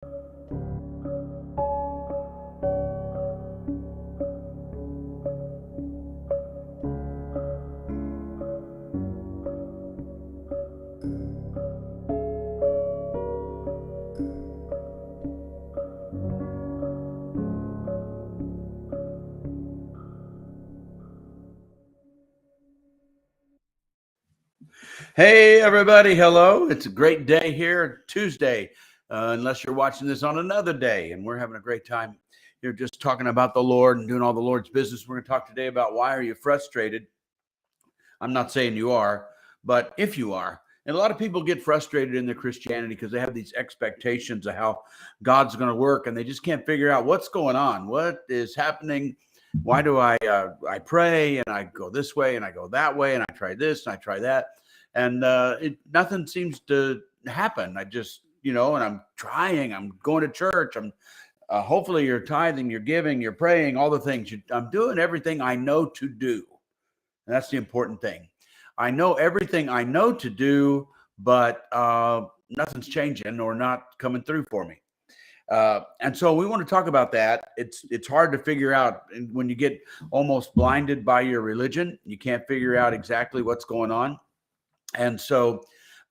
Hey, everybody. Hello. It's a great day here, Tuesday, unless you're watching this on another day. And we're having a great time here just talking about the Lord and doing all the Lord's business. We're going to talk today about why are you frustrated? I'm not saying you are, but if you are, and a lot of people get frustrated in their Christianity because they have these expectations of how God's going to work, and they just can't figure out what's going on, what is happening. Why do I pray and I go this way and I go that way and I try this and I try that, and nothing seems to happen. I just and I'm trying. I'm going to church. I'm hopefully you're tithing, you're giving, you're praying, all the things. I'm doing everything I know to do. And that's the important thing. I know everything I know to do, but nothing's changing or not coming through for me. And so we want to talk about that. It's hard to figure out when you get almost blinded by your religion. You can't figure out exactly what's going on. And so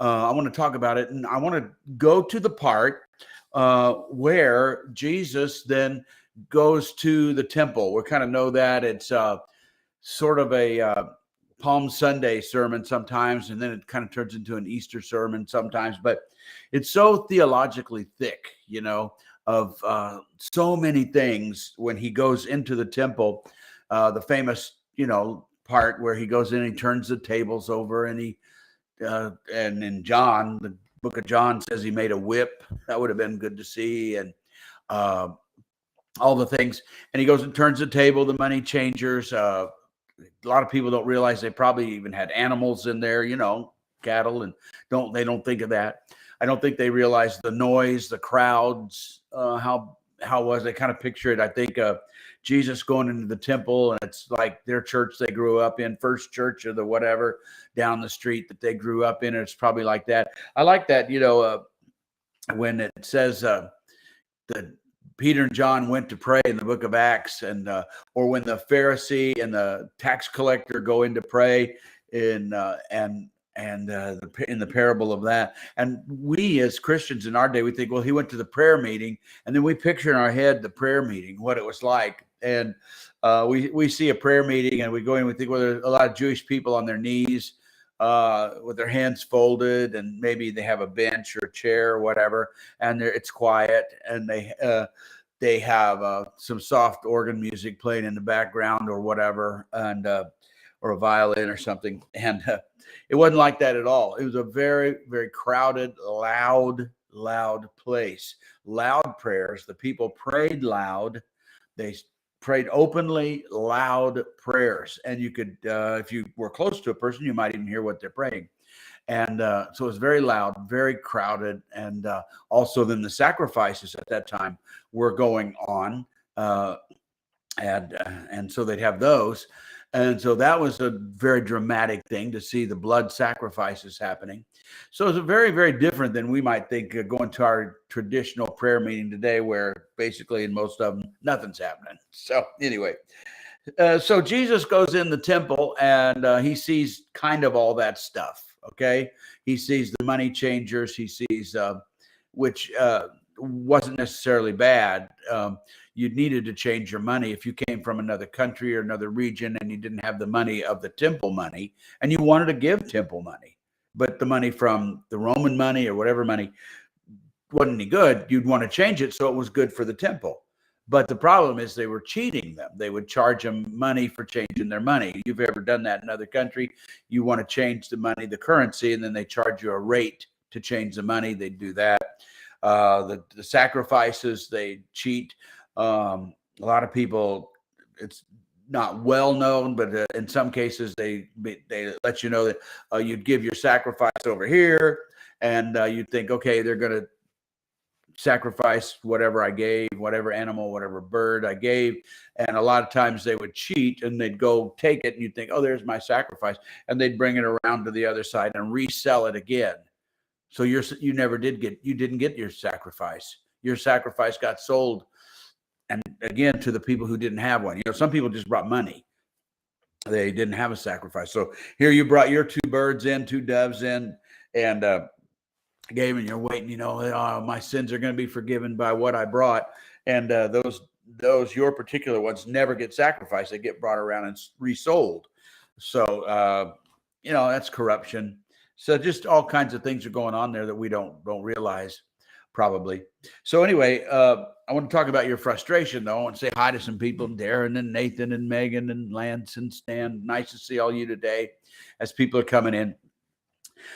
I want to talk about it. And I want to go to the part where Jesus then goes to the temple. We kind of know that it's sort of a Palm Sunday sermon sometimes, and then it kind of turns into an Easter sermon sometimes. But it's so theologically thick, of so many things when he goes into the temple. The famous, part where he goes in and turns the tables over, and and in John, the book of John says he made a whip. That would have been good to see, and all the things. And he goes and turns the table, the money changers. A lot of people don't realize they probably even had animals in there, cattle, and they don't think of that. I don't think they realize the noise, the crowds, how was they kind of picture it. I think Jesus going into the temple, and it's like their church they grew up in, First Church or the whatever down the street that they grew up in. It's probably like that. I like that, when it says that Peter and John went to pray in the book of Acts, and or when the Pharisee and the tax collector go in to pray in in the parable of that. And we as Christians in our day, we think, well, he went to the prayer meeting, and then we picture in our head the prayer meeting, what it was like. And we see a prayer meeting, and we go in, we think, well, there's a lot of Jewish people on their knees with their hands folded, and maybe they have a bench or a chair or whatever, and it's quiet, and they have some soft organ music playing in the background or whatever, and or a violin or something. And it wasn't like that at all. It was a very, very crowded, loud place. Loud prayers. The people prayed loud. They prayed openly, loud prayers. And you could, if you were close to a person, you might even hear what they're praying. And so it was very loud, very crowded. And also then the sacrifices at that time were going on. And so they'd have those. And so that was a very dramatic thing to see the blood sacrifices happening. So it's very, very different than we might think going to our traditional prayer meeting today, where basically in most of them, nothing's happening. So anyway, so Jesus goes in the temple, and he sees kind of all that stuff. Okay. He sees the money changers. He sees, which wasn't necessarily bad. You needed to change your money if you came from another country or another region and you didn't have the money of the temple money, and you wanted to give temple money, but the money from the Roman money or whatever money wasn't any good. You'd want to change it so it was good for the temple. But the problem is they were cheating them. They would charge them money for changing their money. You've ever done that in another country? You want to change the money, the currency, and then they charge you a rate to change the money. They do that. The sacrifices, they cheat. A lot of people, it's not well known, but in some cases they let you know that you'd give your sacrifice over here, and you'd think, okay, they're going to sacrifice whatever I gave, whatever animal, whatever bird I gave. And a lot of times they would cheat, and they'd go take it, and you'd think, oh, there's my sacrifice. And they'd bring it around to the other side and resell it again. So you didn't get your sacrifice. your sacrifice got sold, and again, to the people who didn't have one. Some people just brought money. They didn't have a sacrifice. So here you brought your 2 birds in, 2 doves in, and gave, and you're waiting, oh, my sins are going to be forgiven by what I brought. And those your particular ones never get sacrificed. They get brought around and resold. So, that's corruption. So just all kinds of things are going on there that we don't realize probably. So anyway, I want to talk about your frustration, though. I want to say hi to some people, Darren and Nathan and Megan and Lance and Stan. Nice to see all you today as people are coming in.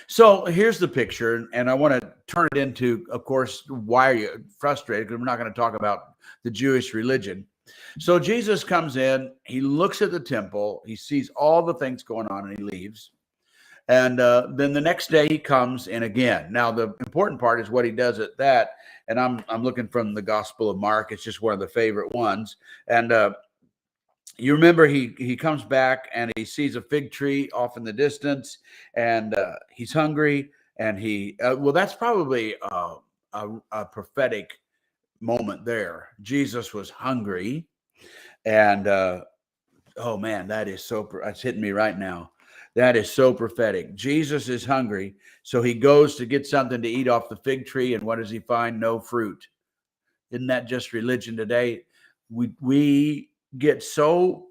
So here's the picture, and I want to turn it into, of course, why are you frustrated? Because we're not going to talk about the Jewish religion. So Jesus comes in, he looks at the temple, he sees all the things going on, and he leaves. And then the next day he comes in again. Now, the important part is what he does at that. And I'm looking from the Gospel of Mark. It's just one of the favorite ones. And you remember he comes back and he sees a fig tree off in the distance, and he's hungry. And that's probably a prophetic moment there. Jesus was hungry, and oh man, that is that's hitting me right now. That is so prophetic. Jesus is hungry, so he goes to get something to eat off the fig tree, and what does he find? No fruit. Isn't that just religion today? We get so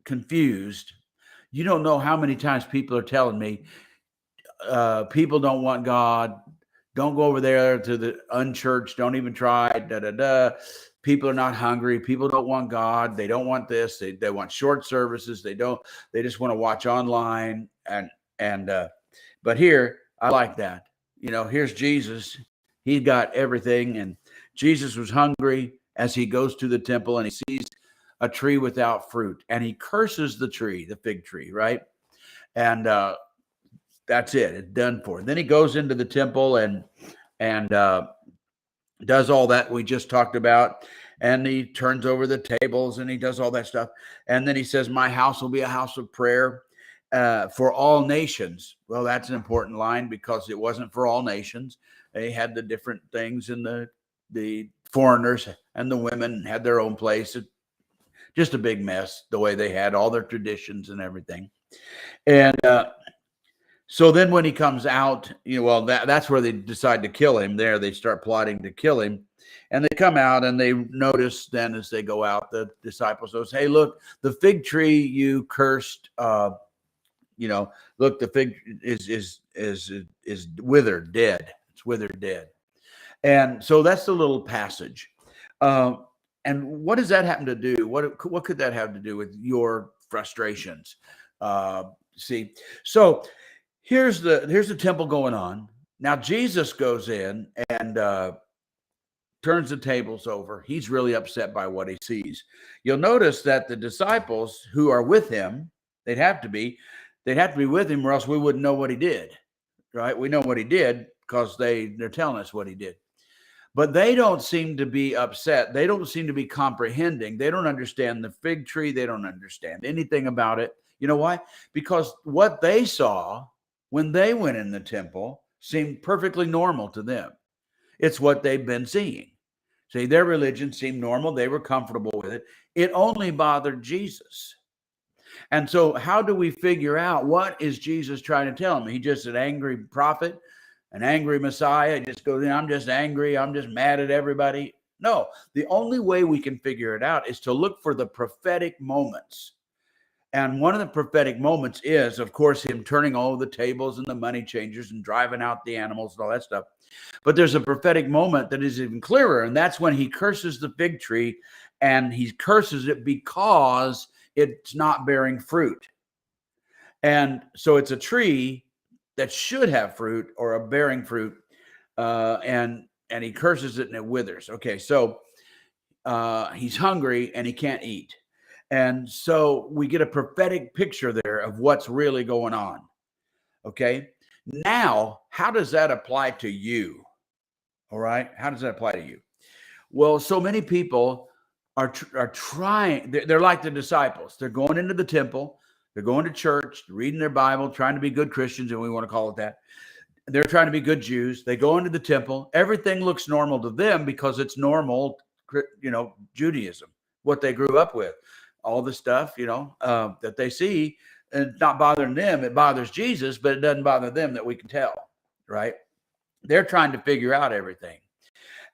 confused. You don't know how many times people are telling me, people don't want God. Don't go over there to the unchurched. Don't even try. People are not hungry. People don't want God. They don't want this. They want short services. They just want to watch online. But here, I like that. Here's Jesus. He got everything. And Jesus was hungry as he goes to the temple, and he sees a tree without fruit, and he curses the tree, the fig tree, right? And that's it. It's done for. Then he goes into the temple and does all that we just talked about. And he turns over the tables and he does all that stuff. And then he says, my house will be a house of prayer for all nations. Well, that's an important line, because it wasn't for all nations. They had the different things, and the foreigners and the women had their own place. Just a big mess, the way they had all their traditions and everything. And so then when he comes out, that's where they decide to kill him. There they start plotting to kill him. And they come out and they notice then, as they go out, the disciples goes, hey, look, the fig tree you cursed, look, the fig is withered, dead. It's withered, dead. And so that's the little passage. And what does that happen to do? What could that have to do with your frustrations? See, so here's the temple going on. Now Jesus goes in and turns the tables over. He's really upset by what he sees. You'll notice that the disciples who are with him, they'd have to be with him, or else we wouldn't know what he did, right? We know what he did because they're telling us what he did. But they don't seem to be upset. They don't seem to be comprehending. They don't understand the fig tree. They don't understand anything about it. You know why? Because what they saw when they went in the temple seemed perfectly normal to them. It's what they've been seeing. See, their religion seemed normal. They were comfortable with it. It only bothered Jesus. And so how do we figure out what is Jesus trying to tell them? He just an angry prophet, an angry Messiah, just goes, I'm just angry. I'm just mad at everybody. No, the only way we can figure it out is to look for the prophetic moments. And one of the prophetic moments is, of course, him turning all the tables and the money changers and driving out the animals and all that stuff. But there's a prophetic moment that is even clearer, and that's when he curses the fig tree, and he curses it because it's not bearing fruit. And so it's a tree that should have fruit, or a bearing fruit, and he curses it and it withers. Okay, so he's hungry and he can't eat. And so we get a prophetic picture there of what's really going on. Okay. Now, how does that apply to you? All right. How does that apply to you? Well, so many people are trying. They're like the disciples. They're going into the temple. They're going to church, reading their Bible, trying to be good Christians, and we want to call it that. they're trying to be good Jews. They go into the temple. Everything looks normal to them because it's normal, Judaism, what they grew up with, all the stuff, that they see, and it's not bothering them. It bothers Jesus, but it doesn't bother them that we can tell, right? They're trying to figure out everything.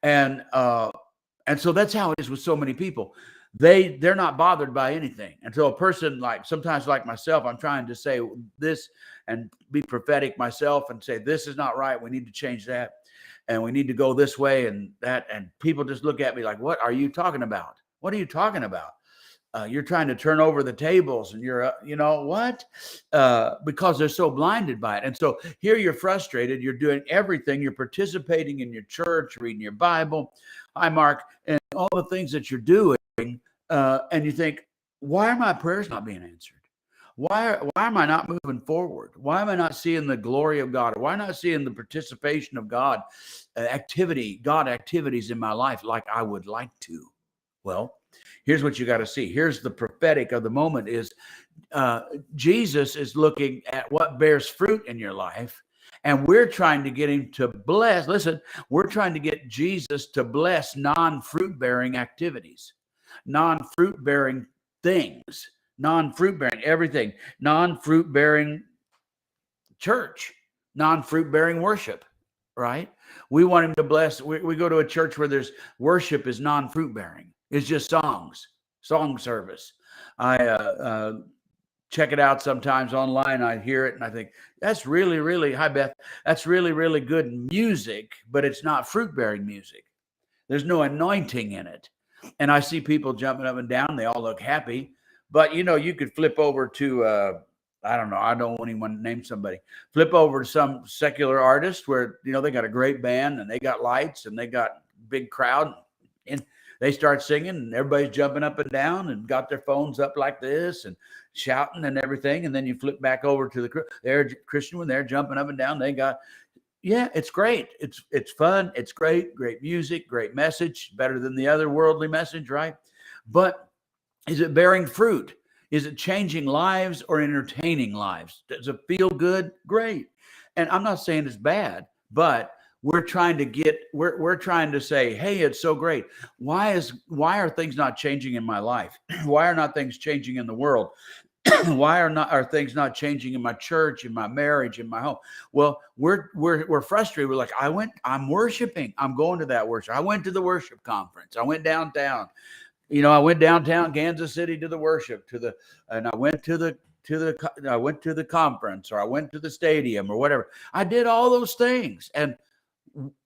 And so that's how it is with so many people. They're not bothered by anything. And so a person sometimes like myself, I'm trying to say this and be prophetic myself and say, this is not right. We need to change that. And we need to go this way and that. And people just look at me like, what are you talking about? What are you talking about? You're trying to turn over the tables and you're, what? Because they're so blinded by it. And so here you're frustrated. You're doing everything. You're participating in your church, reading your Bible. Hi, Mark. And all the things that you're doing. And you think, why are my prayers not being answered? Why am I not moving forward? Why am I not seeing the glory of God? Why not seeing the participation of God activities in my life like I would like to? Well, here's what you got to see. Here's the prophetic of the moment is Jesus is looking at what bears fruit in your life. And we're trying to get him to bless. Listen, we're trying to get Jesus to bless non-fruit bearing activities, non-fruit bearing things, non-fruit bearing everything, non-fruit bearing church, non-fruit bearing worship, right? We want him to bless. We go to a church where there's worship is non-fruit bearing. It's just song service. I check it out sometimes online. I hear it and I think that's really, really, hi Beth, that's really, really good music, but it's not fruit bearing music. There's no anointing in it. And I see people jumping up and down. They all look happy, but you could flip over to, I don't know. I don't want anyone to name somebody. Flip over to some secular artist where, they got a great band and they got lights and they got big crowd and they start singing and everybody's jumping up and down and got their phones up like this and shouting and everything. And then you flip back over to they're Christian when they're jumping up and down. They got, it's great. It's fun. It's great music, great message, better than the other worldly message, right? But is it bearing fruit? Is it changing lives or entertaining lives? Does it feel good? Great. And I'm not saying it's bad, but we're trying to say, hey, it's so great. Why are things not changing in my life? Why are not things changing in the world? Why are things not changing in my church, in my marriage, in my home? Well, we're frustrated. We're like, I'm worshiping. I'm going to that worship. I went to the worship conference. I went downtown. I went downtown Kansas City to the worship and I went to the conference, or I went to the stadium or whatever. I did all those things. And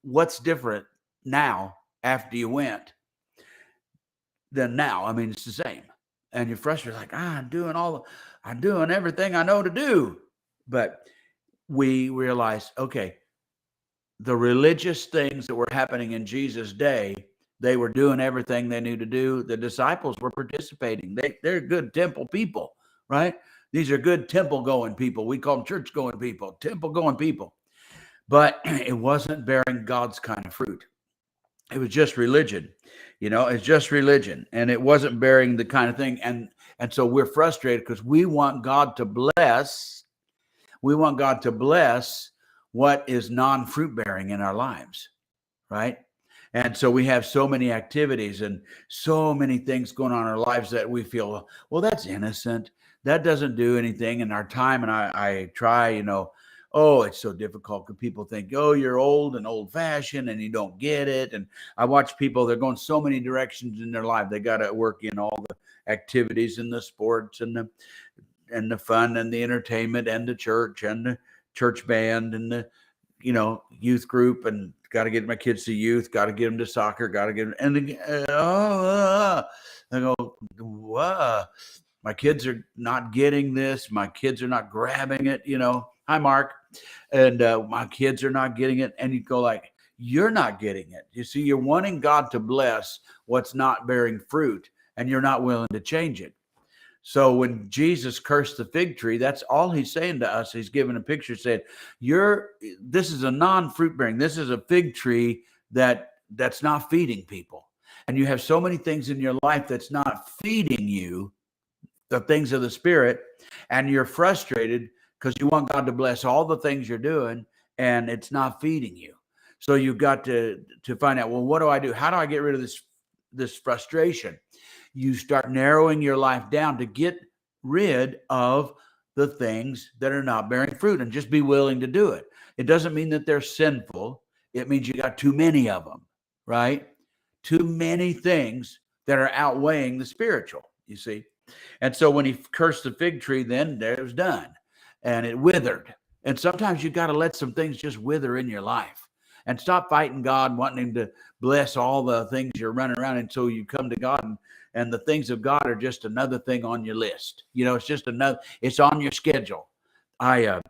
what's different now after you went than now? I mean, it's the same. And you're frustrated, like, I'm doing everything I know to do. But we realize, okay, the religious things that were happening in Jesus' day, they were doing everything they knew to do. The disciples were participating. They're good temple people, right? These are good temple going people. We call them church going people, temple going people. But it wasn't bearing God's kind of fruit. It was just religion. It's just religion. And it wasn't bearing the kind of thing. And so we're frustrated because we want God to bless. We want God to bless what is non-fruit bearing in our lives, right? And so we have so many activities and so many things going on in our lives that we feel, well, that's innocent. That doesn't do anything in our time. And I try, oh, it's so difficult because people think, oh, you're old and old fashioned and you don't get it. And I watch people, they're going so many directions in their life. They got to work in all the activities and the sports and the fun and the entertainment and the church band and the, youth group, and got to get my kids to youth, got to get them to soccer, got to get them. And I go, wow, my kids are not getting this. My kids are not grabbing it, Hi, Mark. And my kids are not getting it. And you go like, you're not getting it. You see, you're wanting God to bless what's not bearing fruit, and you're not willing to change it. So when Jesus cursed the fig tree, that's all he's saying to us. He's giving a picture saying, this is a non-fruit bearing. This is a fig tree that's not feeding people. And you have so many things in your life that's not feeding you, the things of the Spirit, and you're frustrated because you want God to bless all the things you're doing, and it's not feeding you. So you've got to find out, well, what do I do? How do I get rid of this frustration? You start narrowing your life down to get rid of the things that are not bearing fruit, and just be willing to do it. It doesn't mean that they're sinful. It means you got too many of them, right? Too many things that are outweighing the spiritual, you see. And so when he cursed the fig tree, then it was done and it withered. And sometimes you got to let some things just wither in your life and stop fighting God, wanting him to bless all the things you're running around until you come to God, and the things of God are just another thing on your list. You know, it's just another, it's on your schedule. I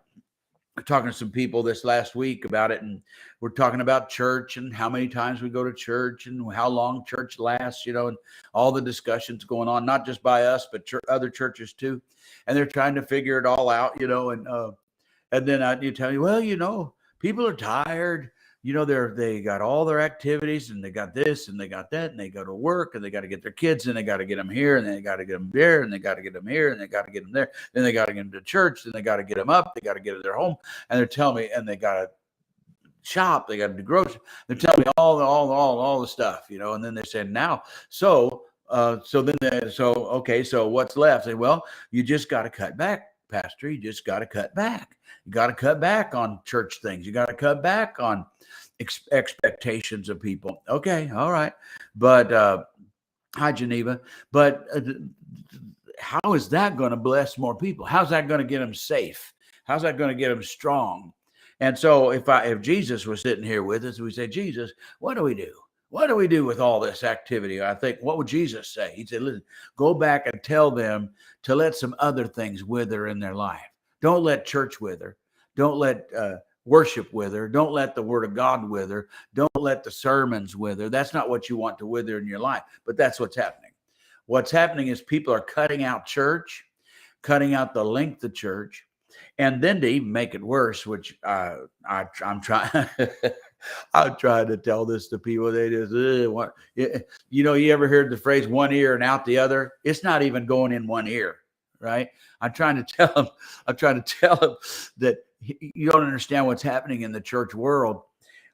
talking to some people this last week about it, and we're talking about church and how many times we go to church and how long church lasts, you know, and all the discussions going on, not just by us, but other churches too. And they're trying to figure it all out, you know, and then you tell me, well, you know, people are tired. You know, they got all their activities, and they got this and they got that, and they go to work, and they got to get their kids, and they got to get them here, and they got to get them there, and they got to get them here, and they got to get them there. Then they got to get them to church, then they got to get them up, they got to get to their home, and they're telling me, and they got to shop, they got to do groceries. They're telling me all the stuff, you know. And then they said, now, so okay, so what's left? I say, well, you just got to cut back, Pastor. You just got to cut back. You got to cut back on church things. You got to cut back on expectations of people. Okay, all right. But hi, Geneva. But how is that going to bless more people? How's that going to get them safe? How's that going to get them strong? And so if Jesus was sitting here with us, we say, Jesus, what do we do? What do we do with all this activity? I think, what would Jesus say? He'd say, listen, go back and tell them to let some other things wither in their life. Don't let church wither. Don't let worship wither. Don't let the word of God wither. Don't let the sermons wither. That's not what you want to wither in your life, but that's what's happening. What's happening is people are cutting out church, cutting out the length of church, and then to even make it worse, which I'm trying, I'm trying to tell this to people. They just, you know, you ever heard the phrase one ear and out the other? It's not even going in one ear, right? I'm trying to tell them that you don't understand what's happening in the church world.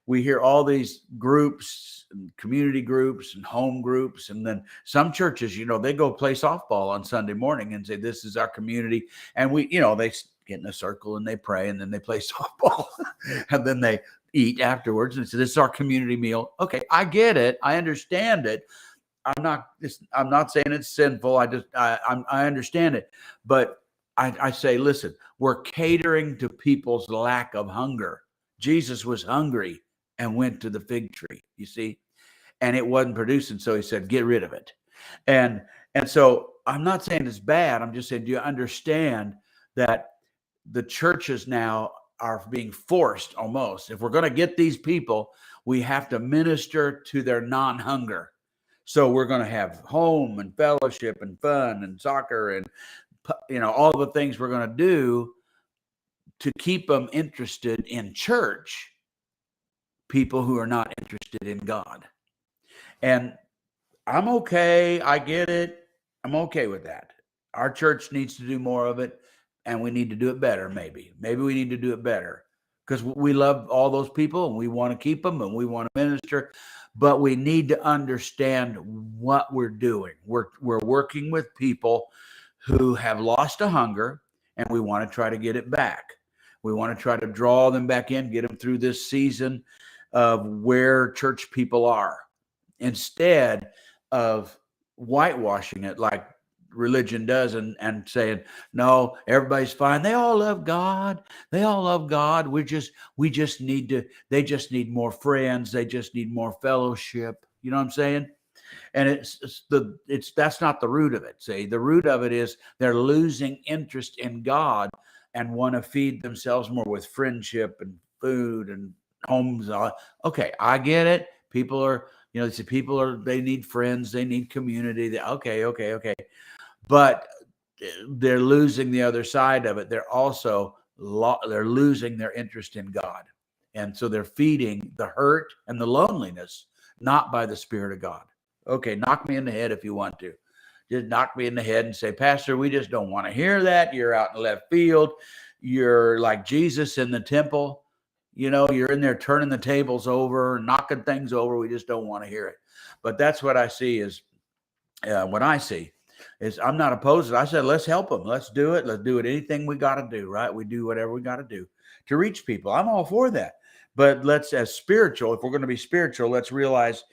We hear all these groups and community groups and home groups. And then some churches, you know, they go play softball on Sunday morning and say, this is our community. And we, you know, they get in a circle and they pray, and then they play softball and then they eat afterwards. And say, this is our community meal. Okay, I get it. I understand it. I'm not saying it's sinful. I understand it. But I say, listen, we're catering to people's lack of hunger. Jesus was hungry and went to the fig tree, you see, and it wasn't producing. So he said, get rid of it. And so I'm not saying it's bad. I'm just saying, do you understand that the churches now are being forced almost? If we're going to get these people, we have to minister to their non-hunger. So we're going to have home and fellowship and fun and soccer and, you know, all the things we're going to do to keep them interested in church, people who are not interested in God. And I'm okay. I get it. I'm okay with that. Our church needs to do more of it, and we need to do it better. Maybe we need to do it better, because we love all those people and we want to keep them and we want to minister, but we need to understand what we're doing. We're working with people who have lost a hunger, and we want to try to get it back. We want to try to draw them back in, get them through this season of where church people are, instead of whitewashing it like religion does and saying, no, everybody's fine. They all love God. They all love God. We just need they just need more friends. They just need more fellowship. You know what I'm saying? And that's not the root of it. See, the root of it is they're losing interest in God and want to feed themselves more with friendship and food and homes. Okay, I get it. People are, you know, they need friends, they need community. Okay. But they're losing the other side of it. They're also they're losing their interest in God. And so they're feeding the hurt and the loneliness, not by the Spirit of God. Okay, knock me in the head if you want to. Just knock me in the head and say, Pastor, we just don't want to hear that. You're out in left field. You're like Jesus in the temple. You're in there turning the tables over, knocking things over. We just don't want to hear it. But that's what I see is what I see is I'm not opposed to it. I said, let's help them. Let's do it. Let's do it. Anything we got to do, right? We do whatever we got to do to reach people. I'm all for that. But let's, as spiritual, if we're going to be spiritual, let's realize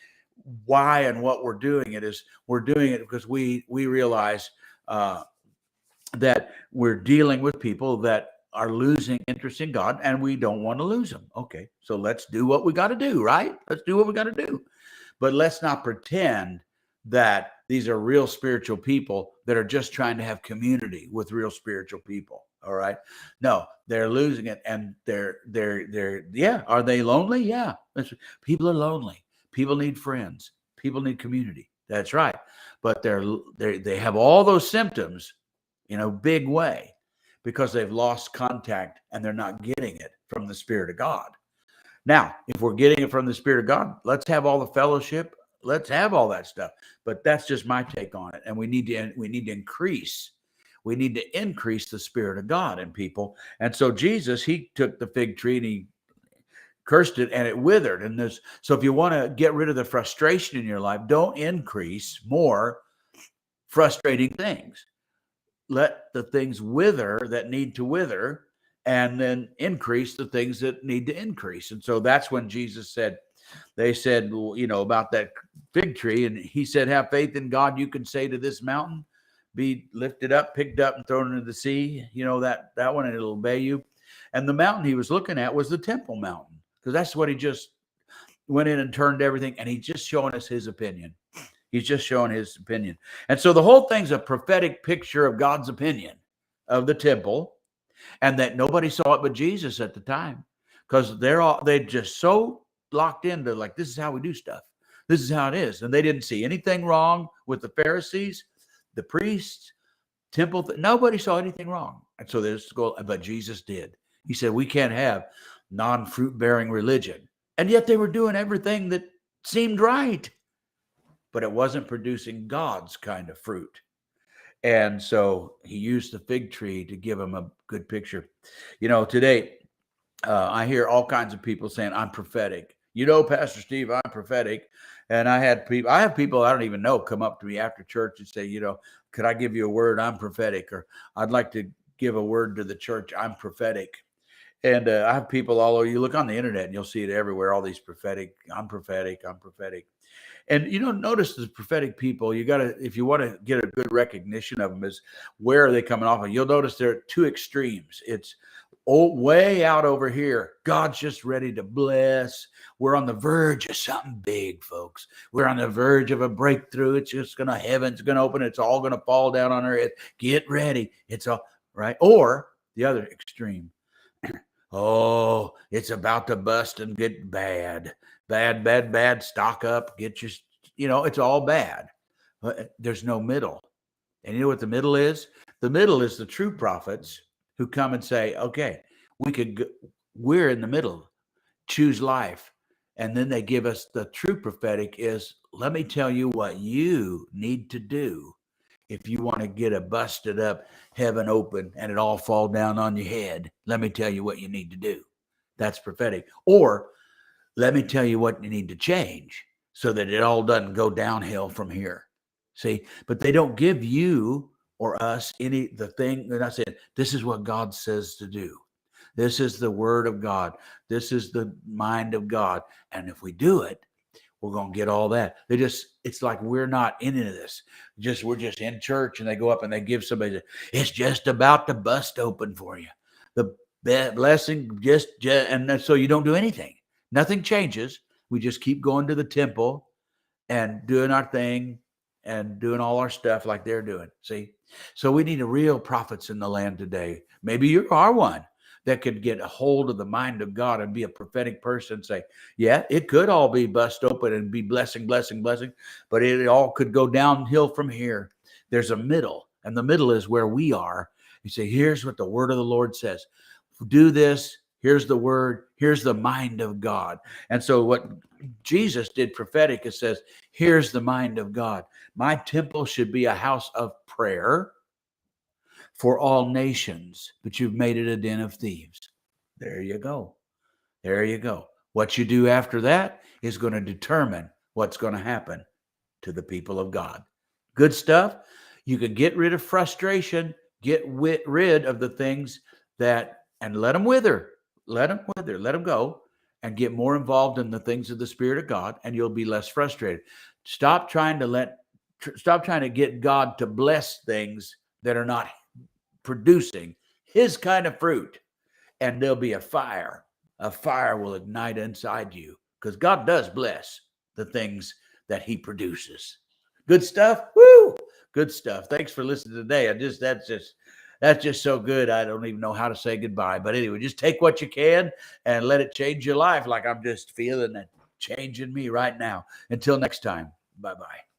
why and what we're doing it is. We're doing it because we realize that we're dealing with people that are losing interest in God, and we don't want to lose them. Okay, so let's do what we got to do, right? Let's do what we got to do. But let's not pretend that these are real spiritual people that are just trying to have community with real spiritual people. All right. No, they're losing it. And yeah. Are they lonely? Yeah. People are lonely. People need friends. People need community. That's right. But they have all those symptoms in a big way because they've lost contact and they're not getting it from the Spirit of God. Now, if we're getting it from the Spirit of God, let's have all the fellowship. Let's have all that stuff. But that's just my take on it. And we need to increase. We need to increase the Spirit of God in people. And so Jesus, he took the fig tree and he cursed it and it withered. And so if you want to get rid of the frustration in your life, don't increase more frustrating things. Let the things wither that need to wither, and then increase the things that need to increase. And so that's when Jesus said, they said, about that fig tree. And he said, have faith in God. You can say to this mountain, be lifted up, picked up, and thrown into the sea. That one, and it'll obey you. And the mountain he was looking at was the Temple Mountain, because that's what he just went in and turned everything. And he's just showing us his opinion. He's just showing his opinion. And so the whole thing's a prophetic picture of God's opinion of the temple, and that nobody saw it but Jesus at the time, because they just so locked into, like, this is how we do stuff. This is how it is. And they didn't see anything wrong with the Pharisees, the priests, temple. Nobody saw anything wrong. And so but Jesus did. He said, we can't have non-fruit bearing religion. And yet they were doing everything that seemed right, but it wasn't producing God's kind of fruit. And so he used the fig tree to give him a good picture. Today, I hear all kinds of people saying, I'm prophetic. Pastor Steve, I'm prophetic. And I have people I don't even know come up to me after church and say, could I give you a word? I'm prophetic. Or I'd like to give a word to the church. I'm prophetic. And I have people all over. You look on the internet and you'll see it everywhere. All these prophetic, I'm prophetic, I'm prophetic. And notice the prophetic people, if you want to get a good recognition of them, is where are they coming off of? You'll notice there are two extremes. It's way out over here. God's just ready to bless. We're on the verge of something big, folks. We're on the verge of a breakthrough. It's just heaven's going to open. It's all going to fall down on our head. Get ready. It's all right. Or the other extreme. Oh, it's about to bust and get bad. Bad, bad, bad. Stock up. Get your, it's all bad. But there's no middle. And you know what the middle is? The middle is the true prophets who come and say, okay, we're in the middle. Choose life. And then they give us the true prophetic is, let me tell you what you need to do. If you want to get a busted up heaven open and it all fall down on your head, let me tell you what you need to do. That's prophetic. Or let me tell you what you need to change so that it all doesn't go downhill from here. See, but they don't give you or us the thing. They're not saying, this is what God says to do. This is the word of God. This is the mind of God. And if we do it, we're going to get all that. It's like we're not into this. We're just in church, and they go up and they give somebody, it's just about to bust open for you. The blessing and so you don't do anything. Nothing changes. We just keep going to the temple and doing our thing and doing all our stuff like they're doing. See? So we need a real prophets in the land today. Maybe you are one that could get a hold of the mind of God and be a prophetic person and say, yeah, it could all be bust open and be blessing, blessing, blessing, but it all could go downhill from here. There's a middle, and the middle is where we are. You say, here's what the word of the Lord says. Do this. Here's the word. Here's the mind of God. And so what Jesus did prophetic, it says, here's the mind of God. My temple should be a house of prayer for all nations, but you've made it a den of thieves. There you go. There you go. What you do after that is going to determine what's going to happen to the people of God. Good stuff. You can get rid of frustration, get rid of the things and let them wither. Let them wither, let them go, and get more involved in the things of the Spirit of God, and you'll be less frustrated. Stop trying to get God to bless things that are not producing his kind of fruit, and there'll be a fire. A fire will ignite inside you because God does bless the things that he produces. Good stuff. Woo! Good stuff. Thanks for listening today. That's just so good. I don't even know how to say goodbye. But anyway, just take what you can and let it change your life like I'm just feeling it changing me right now. Until next time. Bye-bye.